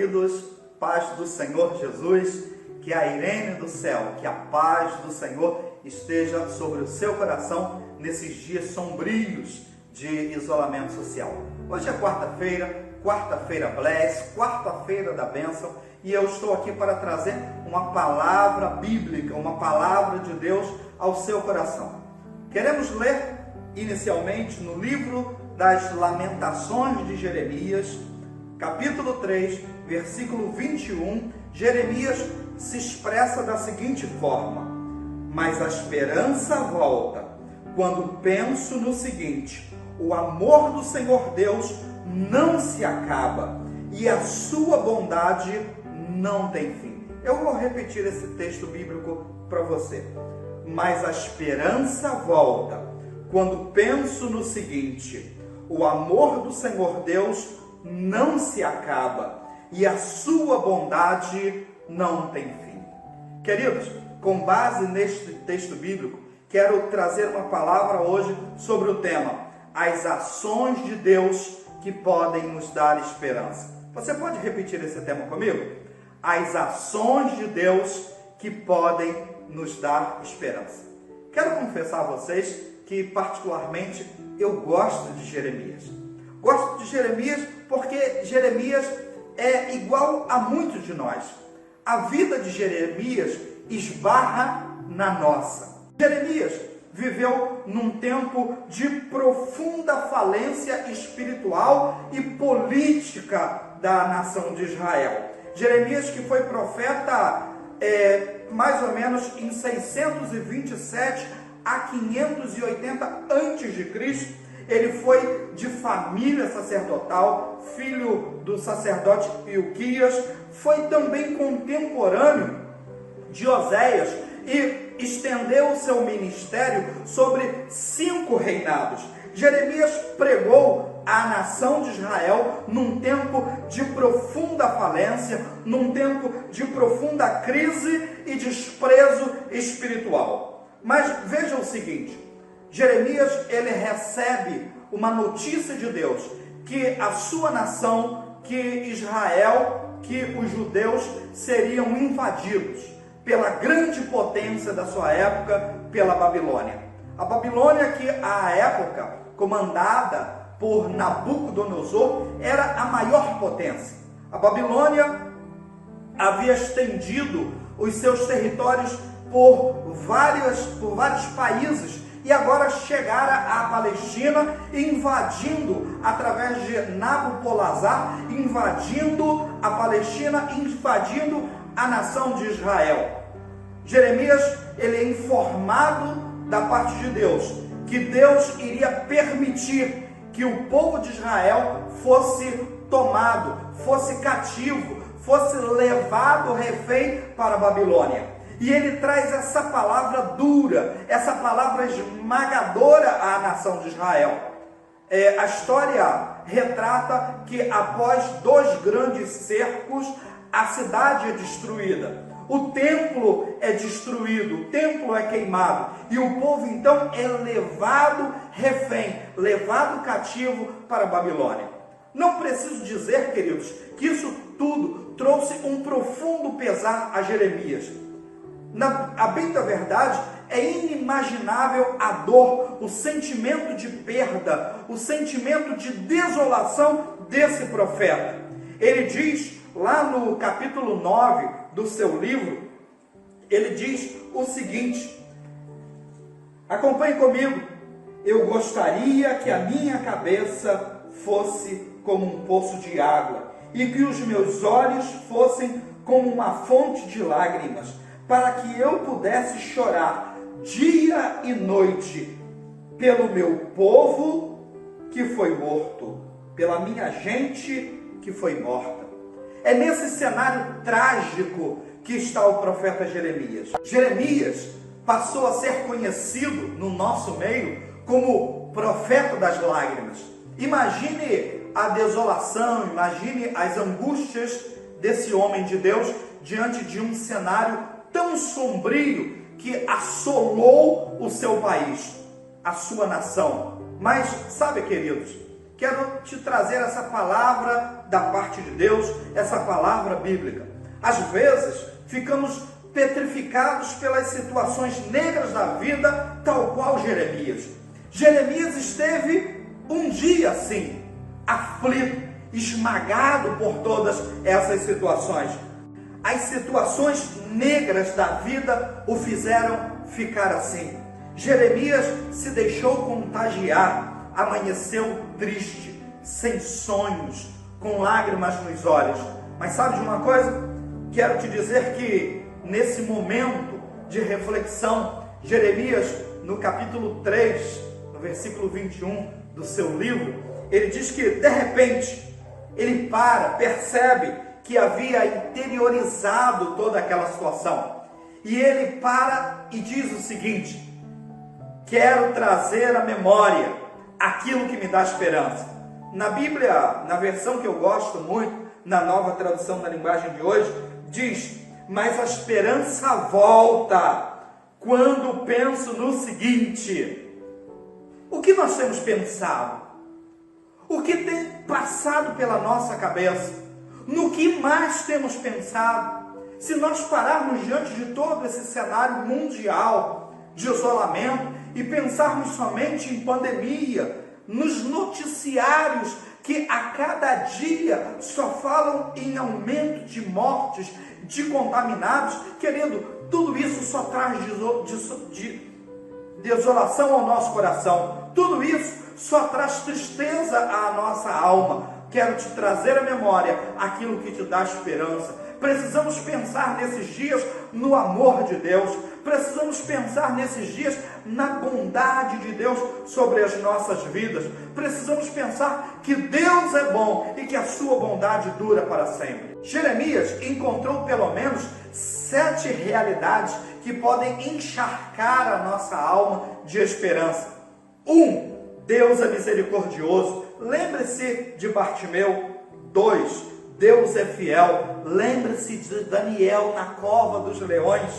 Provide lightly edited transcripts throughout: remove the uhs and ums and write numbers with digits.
queridos, paz do Senhor Jesus, que a Irene do céu, que a paz do Senhor esteja sobre o seu coração nesses dias sombrios de isolamento social. Hoje é quarta-feira Bless, quarta-feira da bênção, e eu estou aqui para trazer uma palavra bíblica, uma palavra de Deus ao seu coração. Queremos ler inicialmente no livro das Lamentações de Jeremias, capítulo 3, versículo 21, Jeremias se expressa da seguinte forma: mas a esperança volta quando penso no seguinte: o amor do Senhor Deus não se acaba e a sua bondade não tem fim. Eu vou repetir esse texto bíblico para você. Mas a esperança volta quando penso no seguinte: o amor do Senhor Deus não se acaba e a sua bondade não tem fim. Queridos, com base neste texto bíblico, quero trazer uma palavra hoje sobre o tema: as ações de Deus que podem nos dar esperança. Você pode repetir esse tema comigo? As ações de Deus que podem nos dar esperança. Quero confessar a vocês que particularmente eu gosto de Jeremias. Gosto de Jeremias porque Jeremias é igual a muitos de nós. A vida de Jeremias esbarra na nossa. Jeremias viveu num tempo de profunda falência espiritual e política da nação de Israel. Jeremias, que foi profeta mais ou menos em 627 a 580 a.C., ele foi de família sacerdotal, filho do sacerdote Ilquias, foi também contemporâneo de Oséias e estendeu o seu ministério sobre 5 reinados. Jeremias pregou à nação de Israel num tempo de profunda falência, num tempo de profunda crise e desprezo espiritual. Mas veja o seguinte: Jeremias, ele recebe uma notícia de Deus, que a sua nação, que Israel, que os judeus seriam invadidos pela grande potência da sua época, pela Babilônia. A Babilônia, que à época, comandada por Nabucodonosor, era a maior potência. A Babilônia havia estendido os seus territórios por vários países e agora chegara à Palestina, invadindo, através de Nabopolassar, invadindo a Palestina, invadindo a nação de Israel. Jeremias, ele é informado da parte de Deus, que Deus iria permitir que o povo de Israel fosse tomado, fosse cativo, fosse levado refém para a Babilônia. E ele traz essa palavra dura, essa palavra esmagadora à nação de Israel. A história retrata que após 2 grandes cercos, a cidade é destruída. O templo é destruído, o templo é queimado. E o povo então é levado refém, levado cativo para a Babilônia. Não preciso dizer, queridos, que isso tudo trouxe um profundo pesar a Jeremias. A bem da verdade, é inimaginável a dor, o sentimento de perda, o sentimento de desolação desse profeta. Ele diz, lá no capítulo 9 do seu livro, ele diz o seguinte: acompanhe comigo: eu gostaria que a minha cabeça fosse como um poço de água, e que os meus olhos fossem como uma fonte de lágrimas, para que eu pudesse chorar dia e noite pelo meu povo que foi morto, pela minha gente que foi morta. É nesse cenário trágico que está o profeta Jeremias. Jeremias passou a ser conhecido no nosso meio como profeta das lágrimas. Imagine a desolação, imagine as angústias desse homem de Deus diante de um cenário tão sombrio que assolou o seu país, a sua nação. Mas sabe, queridos, quero te trazer essa palavra da parte de Deus, essa palavra bíblica. Às vezes, ficamos petrificados pelas situações negras da vida, tal qual Jeremias. Jeremias esteve um dia assim, aflito, esmagado por todas essas situações. As situações negras da vida o fizeram ficar assim. Jeremias se deixou contagiar, amanheceu triste, sem sonhos, com lágrimas nos olhos. Mas sabe de uma coisa? Quero te dizer que nesse momento de reflexão, Jeremias, no capítulo 3, no versículo 21 do seu livro, ele diz que de repente ele percebe que havia interiorizado toda aquela situação. E ele para e diz o seguinte: quero trazer à memória aquilo que me dá esperança. Na Bíblia, na versão que eu gosto muito, na Nova Tradução da Linguagem de hoje, diz: mas a esperança volta quando penso no seguinte. O que nós temos pensado? O que tem passado pela nossa cabeça? No que mais temos pensado? Se nós pararmos diante de todo esse cenário mundial de isolamento e pensarmos somente em pandemia, nos noticiários que a cada dia só falam em aumento de mortes, de contaminados, querido, tudo isso só traz desolação ao nosso coração, tudo isso só traz tristeza à nossa alma. Quero te trazer à memória aquilo que te dá esperança. Precisamos pensar nesses dias no amor de Deus. Precisamos pensar nesses dias na bondade de Deus sobre as nossas vidas. Precisamos pensar que Deus é bom e que a sua bondade dura para sempre. Jeremias encontrou pelo menos 7 realidades que podem encharcar a nossa alma de esperança. 1. Deus é misericordioso. Lembre-se de Bartimeu. 2. Deus é fiel. Lembre-se de Daniel na cova dos leões.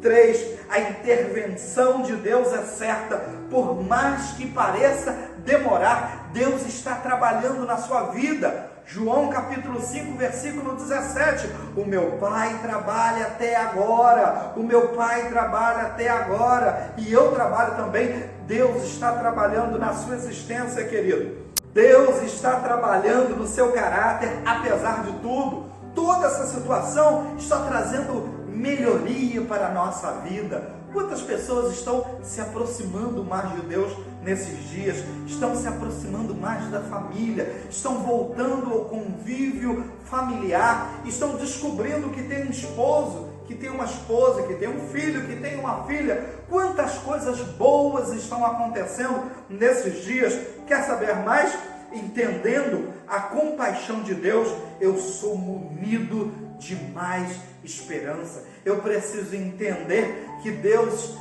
3. A intervenção de Deus é certa. Por mais que pareça demorar, Deus está trabalhando na sua vida. João capítulo 5, versículo 17. O meu Pai trabalha até agora. O meu Pai trabalha até agora. E eu trabalho também. Deus está trabalhando na sua existência, querido. Deus está trabalhando no seu caráter, apesar de tudo. Toda essa situação está trazendo melhoria para a nossa vida. Quantas pessoas estão se aproximando mais de Deus nesses dias? Estão se aproximando mais da família, estão voltando ao convívio familiar, estão descobrindo que tem um esposo, que tem uma esposa, que tem um filho, que tem uma filha. Quantas coisas boas estão acontecendo nesses dias? Quer saber mais? Entendendo a compaixão de Deus, eu sou munido de mais esperança. Eu preciso entender que Deus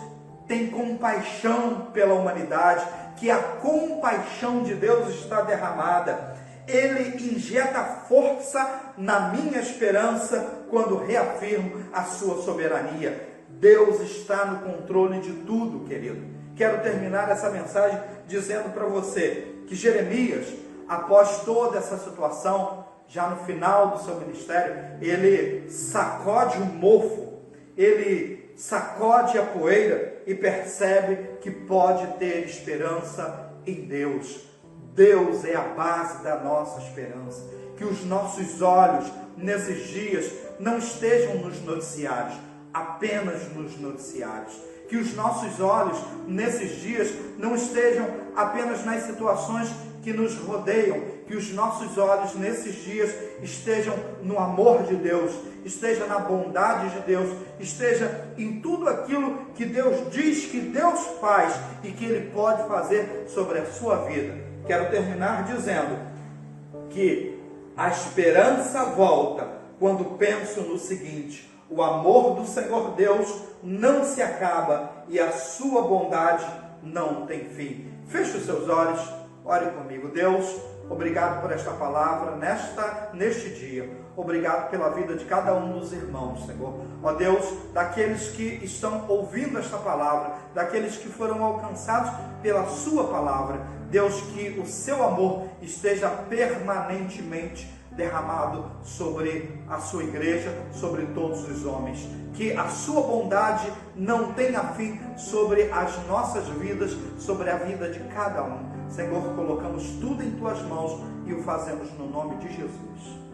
tem compaixão pela humanidade, que a compaixão de Deus está derramada. Ele injeta força na minha esperança quando reafirmo a sua soberania. Deus está no controle de tudo, querido. Quero terminar essa mensagem dizendo para você que Jeremias, após toda essa situação, já no final do seu ministério, ele sacode o mofo, ele sacode a poeira e percebe que pode ter esperança em Deus. Deus é a base da nossa esperança. Que os nossos olhos nesses dias não estejam nos noticiários, apenas nos noticiários. Que os nossos olhos nesses dias não estejam apenas nas situações que nos rodeiam. Que os nossos olhos nesses dias estejam no amor de Deus, esteja na bondade de Deus, esteja em tudo aquilo que Deus diz que Deus faz e que Ele pode fazer sobre a sua vida. Quero terminar dizendo que a esperança volta quando penso no seguinte: o amor do Senhor Deus não se acaba e a sua bondade não tem fim. Feche os seus olhos, ore comigo. Deus, Obrigado por esta palavra neste dia. Obrigado pela vida de cada um dos irmãos, Senhor. Ó Deus, daqueles que estão ouvindo esta palavra, daqueles que foram alcançados pela sua palavra. Deus, que o seu amor esteja permanentemente derramado sobre a sua igreja, sobre todos os homens. Que a sua bondade não tenha fim sobre as nossas vidas, sobre a vida de cada um. Senhor, colocamos tudo em tuas mãos e o fazemos no nome de Jesus.